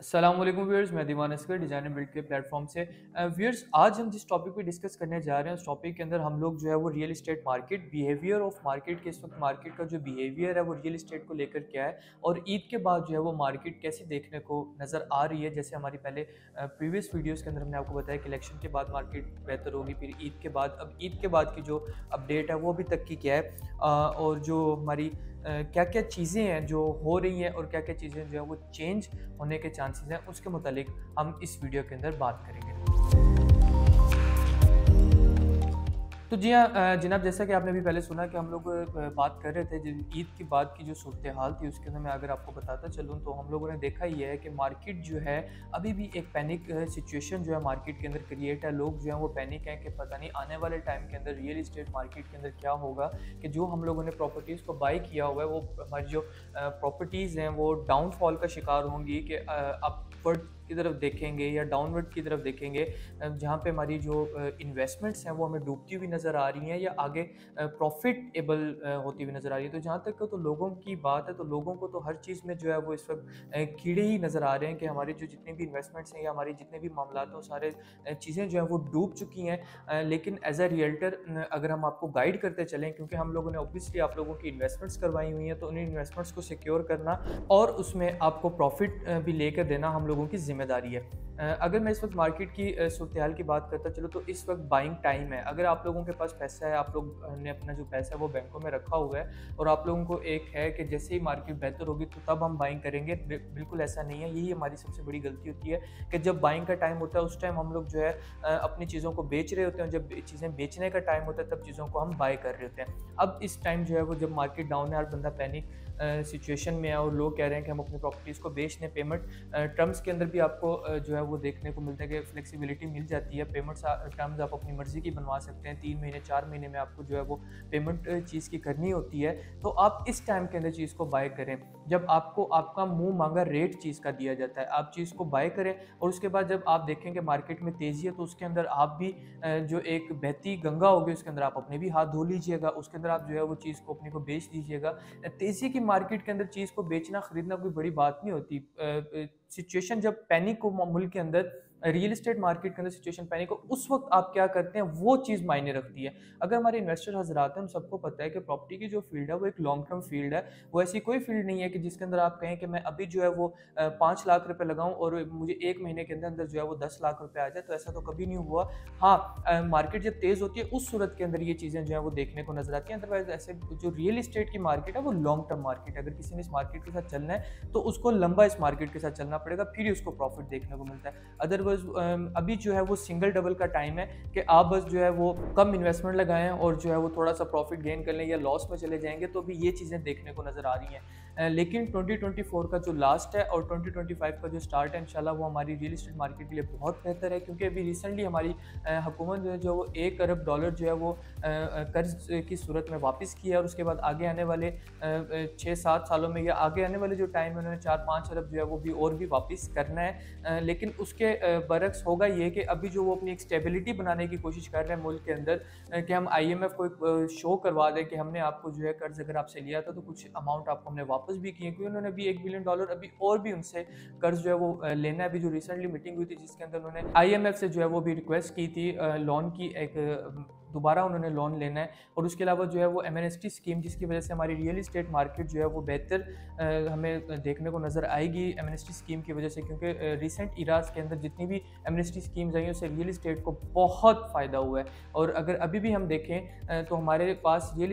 अस्सलाम वालेकुम व्यूअर्स, मैं दीवान असगर डिज़ाइन एंड बिल्ड के प्लेटफॉर्म से। व्यूअर्स, आज हम जिस टॉपिक पे डिस्कस करने जा रहे हैं उस टॉपिक के अंदर हम लोग जो है वो real estate market, behaviour of market के, इस वक्त मार्केट का जो बिहेवियर है वो रियल इस्टेट को लेकर क्या है, और ईद के बाद जो है वो मार्केट कैसी देखने को नज़र आ रही है। जैसे हमारी पहले प्रीवियस वीडियोज़ के अंदर हमने आपको बताया कि इलेक्शन के बाद मार्केट बेहतर होगी, फिर ईद के बाद, अब ईद के बाद की जो अपडेट है वो अभी तक की क्या है, और जो हमारी क्या क्या चीज़ें हैं जो हो रही हैं और क्या क्या चीज़ें जो है वो चेंज होने के चांसेस हैं, उसके मुतालिक हम इस वीडियो के अंदर बात करेंगे। तो जी हाँ, जनाब, जैसा कि आपने अभी पहले सुना कि हम लोग बात कर रहे थे ईद के बाद की जो सूरत हाल थी, उसके अंदर मैं अगर आपको बताता चलूँ तो हम लोगों ने देखा ही है कि मार्केट जो है अभी भी एक पैनिक सिचुएशन जो है मार्केट के अंदर क्रिएट है। लोग जो हैं वो पैनिक हैं कि पता नहीं आने वाले टाइम के अंदर रियल इस्टेट मार्केट के अंदर क्या होगा, कि जो हम लोगों ने प्रॉपर्टीज़ को बाई किया हुआ है वो हमारी जो प्रॉपर्टीज़ हैं वो डाउनफॉल का शिकार होंगी, कि अपवर्ड की तरफ देखेंगे या डाउनवर्ड की तरफ देखेंगे, जहाँ पे हमारी जो इन्वेस्टमेंट्स हैं वो हमें डूबती हुई नज़र आ रही हैं या आगे प्रॉफिटेबल होती हुई नज़र आ रही है। तो जहाँ तक तो लोगों की बात है, तो लोगों को तो हर चीज़ में जो है वो इस वक्त कीड़े ही नज़र आ रहे हैं, कि हमारी जो जितनी भी इन्वेस्टमेंट्स हैं या हमारी जितने भी मामलात हैं वो सारे चीज़ें जो हैं वो डूब चुकी हैं। लेकिन एज अ रियल्टर अगर हम आपको गाइड करते चलें, क्योंकि हम लोगों ने ऑब्वियसली आप लोगों की इन्वेस्टमेंट्स करवाई हुई हैं, तो उन इन्वेस्टमेंट्स को सिक्योर करना और उसमें आपको प्रॉफिट भी लेकर देना हम लोगों की जिम्मेदारी है। अगर मैं इस वक्त मार्केट की सूरत हाल की बात करता चलो, तो इस वक्त बाइंग टाइम है। अगर आप लोगों के पास पैसा है, आप लोग ने अपना जो पैसा है वो बैंकों में रखा हुआ है, और आप लोगों को एक है कि जैसे ही मार्केट बेहतर होगी तो तब हम बाइंग करेंगे, बिल्कुल ऐसा नहीं है। यही हमारी सबसे बड़ी गलती होती है कि जब बाइंग का टाइम होता है उस टाइम हम लोग जो है अपनी चीज़ों को बेच रहे होते हैं, जब चीज़ें बेचने का टाइम होता है तब चीज़ों को हम बाय कर रहे होते हैं। अब इस टाइम जो है वो जब मार्केट डाउन है, हर बंदा पैनिक सिचुएशन में है और लोग कह रहे हैं कि हम अपनी प्रॉपर्टीज़ को बेच दें। पेमेंट टर्म्स के अंदर भी आपको जो है वो देखने को मिलता है कि फ्लेक्सिबिलिटी मिल जाती है। पेमेंट्स टर्म्स आप अपनी मर्ज़ी की बनवा सकते हैं, 3 महीने 4 महीने में आपको जो है वो पेमेंट चीज़ की करनी होती है। तो आप इस टाइम के अंदर चीज़ को बाय करें, जब आपको आपका मुँह मांगा रेट चीज़ का दिया जाता है, आप चीज़ को बाय करें। और उसके बाद जब आप देखेंगे मार्केट में तेज़ी है, तो उसके अंदर आप भी जो एक बहती गंगा होगी उसके अंदर आप अपने भी हाथ धो लीजिएगा, उसके अंदर आप जो है वो चीज़ को अपने को बेच दीजिएगा। तेज़ी की मार्केट के अंदर चीज़ को बेचना खरीदना कोई बड़ी बात नहीं होती। सिचुएशन जब पैनिक हो मुल्क के अंदर, रियल एस्टेट मार्केट के अंदर सिचुएशन पैनिक हो, उस वक्त आप क्या करते हैं वो चीज़ मायने रखती है। अगर हमारे इन्वेस्टर हजरात हैं, उन सबको पता है कि प्रॉपर्टी की जो फील्ड है वो एक लॉन्ग टर्म फील्ड है। वो ऐसी कोई फील्ड नहीं है कि जिसके अंदर आप कहें कि मैं अभी जो है वो 5 लाख रुपए लगाऊं और मुझे 1 महीने के अंदर अंदर जो है वो 10 लाख रुपए आ जाए, तो ऐसा तो कभी नहीं हुआ। हाँ, मार्केट जब तेज़ होती है उस सूरत के अंदर ये चीज़ें जो है वो देखने को नजर आती हैं। अदरवाइज ऐसे जो रियल एस्टेट की मार्केट है वो लॉन्ग टर्म मार्केट है। अगर किसी ने इस मार्केट के साथ चलना है तो उसको लंबा इस मार्केट के साथ चलना पड़ेगा, फिर ही उसको प्रॉफिट देखने को मिलता है। अदरवाइज अभी जो है वो सिंगल डबल का टाइम है कि आप बस जो है वो कम इन्वेस्टमेंट लगाएं और जो है वो थोड़ा सा प्रॉफिट गेन कर लें या लॉस में चले जाएंगे, तो भी ये चीज़ें देखने को नजर आ रही हैं। लेकिन 2024 का जो लास्ट है और 2025 का जो स्टार्ट है, इंशाल्लाह वो हमारी रियल एस्टेट मार्केट के लिए बहुत बेहतर है। क्योंकि अभी रिसेंटली हमारी हुकूमत जो वो $1 अरब जो है वो कर्ज की सूरत में वापस किया है, और उसके बाद आगे आने वाले 6-7 सालों में या आगे आने वाले जो टाइम है उन्होंने 4-5 अरब जो है वो भी और भी वापस करना है। लेकिन उसके बरक्स होगा ये कि अभी जो वो अपनी एक स्टेबिलिटी बनाने की कोशिश कर रहे हैं मुल्क के अंदर, कि हम IMF को एक शो करवा दें कि हमने आपको जो है कर्ज अगर आपसे लिया था तो कुछ अमाउंट आपको हमने वापस भी किए, क्योंकि उन्होंने भी $1 बिलियन अभी और भी उनसे कर्ज जो है वो लेना है। अभी जो रिसेंटली मीटिंग हुई थी जिसके अंदर उन्होंने IMF से जो है वो भी रिक्वेस्ट की थी लोन की, एक दोबारा उन्होंने लोन लेना है। और उसके अलावा जो है वो एमएनएसटी स्कीम, जिसकी वजह से हमारी रियल इस्टेट मार्केट जो है वो बेहतर हमें देखने को नज़र आएगी एमएनएसटी स्कीम की वजह से। क्योंकि रिसेंट इराज के अंदर जितनी भी एमएनएसटी स्कीम्स आई हैं उससे रियल इस्टेट को बहुत फ़ायदा हुआ है। और अगर अभी भी हम देखें तो हमारे पास रियल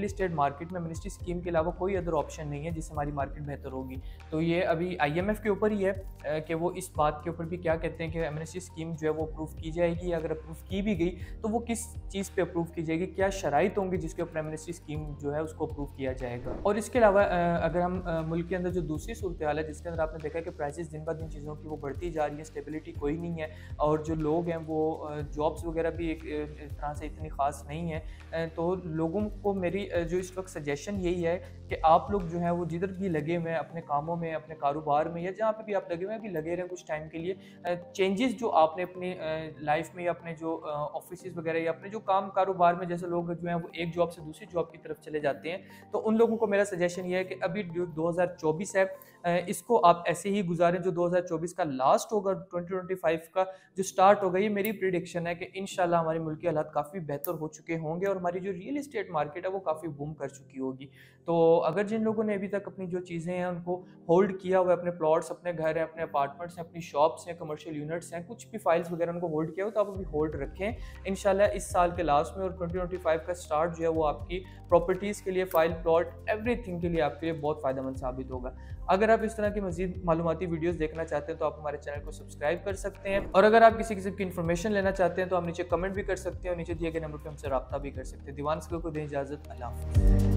इस्टेट मार्केट में एमएनएसटी स्कीम के अलावा कोई अदर ऑप्शन नहीं है जिससे हमारी मार्केट बेहतर होगी। तो ये अभी IMF के ऊपर ही है कि वो इस बात के ऊपर भी क्या कहते हैं कि एमएनएसटी स्कीम जो है वो अप्रूव की जाएगी। अगर अप्रूव की भी गई तो वो किस चीज़ पे अप्रूव की जाएगी, क्या शराइत होंगी जिसके ऊपर एमनेस्टी स्कीम जो है उसको अप्रूव किया जाएगा। और इसके अलावा अगर हम मुल्क के अंदर जो दूसरी सूरत हाल है जिसके अंदर आपने देखा कि प्राइसेस दिन ब दिन चीज़ों की वो बढ़ती जा रही है, स्टेबिलिटी कोई नहीं है, और जो लोग हैं वो जॉब्स वगैरह भी एक तरह से इतनी ख़ास नहीं है। तो लोगों को मेरी जो इस वक्त सजेशन यही है कि आप लोग जो है वो जिधर भी लगे हुए हैं अपने कामों में, अपने कारोबार में, या जहाँ पे भी आप लगे हुए हैं, अभी लगे रहें कुछ टाइम के लिए। चेंजेस जो आपने अपनी लाइफ में या अपने जो ऑफिस वगैरह या अपने जो काम कारोबार में, जैसे लोग जो हैं वो एक जॉब से दूसरी जॉब की तरफ चले जाते हैं, तो उन लोगों को मेरा सजेशन ये है कि अभी जो 2024 है इसको आप ऐसे ही गुजारें, जो 2024 का लास्ट होगा, 2025 का जो स्टार्ट होगा, ये मेरी प्रिडिक्शन है कि इंशाल्लाह हमारे मुल्क के हालात काफ़ी बेहतर हो चुके होंगे और हमारी जो रियल एस्टेट मार्केट है वो काफ़ी बूम कर चुकी होगी। तो अगर जिन लोगों ने अभी तक अपनी जो चीज़ें हैं उनको होल्ड किया हुआ है, अपने प्लॉट्स, अपने घर हैं, अपने अपार्टमेंट्स हैं, अपनी शॉप्स हैं, कमर्शियल यूनिट्स हैं, कुछ भी फाइल्स वगैरह उनको होल्ड किया हो तो आप अभी होल्ड रखें। इंशाल्लाह इस साल के लास्ट में और 2025 का स्टार्ट जो है वो आपकी प्रॉपर्टीज़ के लिए, फाइल, प्लॉट, एवरीथिंग के लिए आपके लिए बहुत फ़ायदेमंद साबित होगा। अगर आप इस तरह की मज़ीद मालूमाती वीडियोज़ देखना चाहते हैं तो आप हमारे चैनल को सब्सक्राइब कर सकते हैं, और अगर आप किसी किस्म की इन्फॉर्मेशन लेना चाहते हैं तो आप नीचे कमेंट भी कर सकते हैं और नीचे दिए गए नंबर पर हमसे रब्ता भी कर सकते हैं। दीवान को दें इजाज़त। अल्लाह हाफ़िज़।